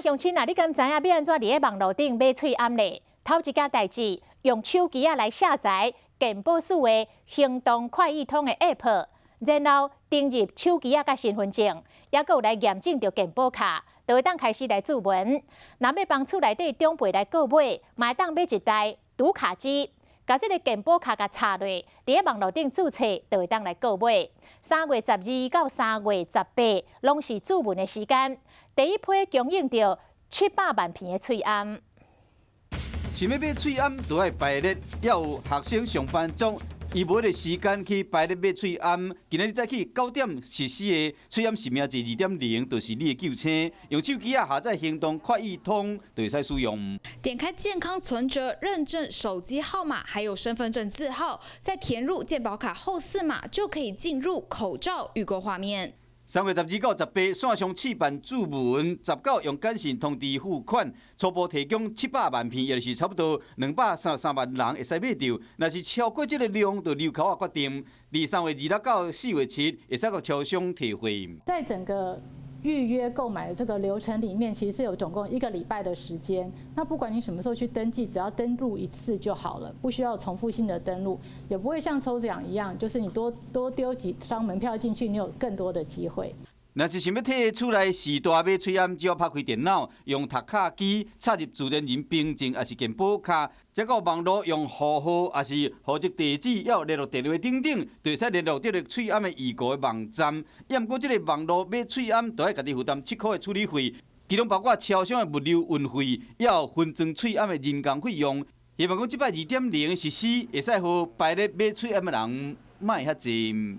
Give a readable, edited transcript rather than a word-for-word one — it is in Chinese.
啊，乡亲啊，你敢知影要安怎伫咧网络顶买喙安咧？头一件代志，用手机来下载健保署的行动快易通的 App， 然后登入手机甲身份证，还佫有来验证着健保卡，就会当开始来注文。若要帮厝内底长辈来购买，嘛会当买一台读卡机。 甲这个健保卡甲插落，伫咧网络顶注册，就会当来购买。3月12到3月18，拢是注文的时间。第一批供应着700万片的喙罨。想要买喙罨，就要排列，要有学生、上班族，伊无个时间去排列买喙罨。今日早起9点实施的喙罨实名制2.0，就是你的救星。用手机下载行动快易通，就会使使用。 点开健康存折，认证手机号码，还有身份证字号，再填入健保卡后4码，就可以进入口罩预购画面。 3月12到18，线上试办注文，19用简讯通知付款，初步提供700万片，也就是差不多233万人会使买到。若是超过这个量，就流口啊决定。伫3月26到4月7，会使个超商提货。在整个 预约购买的这个流程里面，其实是有总共1个礼拜的时间。那不管你什么时候去登记，只要登录1次就好了，不需要重复性的登录，也不会像抽奖一样，就是你多丢几张门票进去，你有更多的机会。 若是想要摕厝内时大买喙罨，只要拍开电脑，用读卡机插入自然人凭证，还是健保卡，再到网络用户号，还是户籍地址，要联络电话等等，就会使联络这个喙罨的预购的网站。也毋过，这个网络买喙罨，都要家己负担7块的处理费，其中包括超商的物流运费，也有分装喙罨的人工费用。希望讲即摆2.0实施，会使互排列买喙罨的人卖遐济。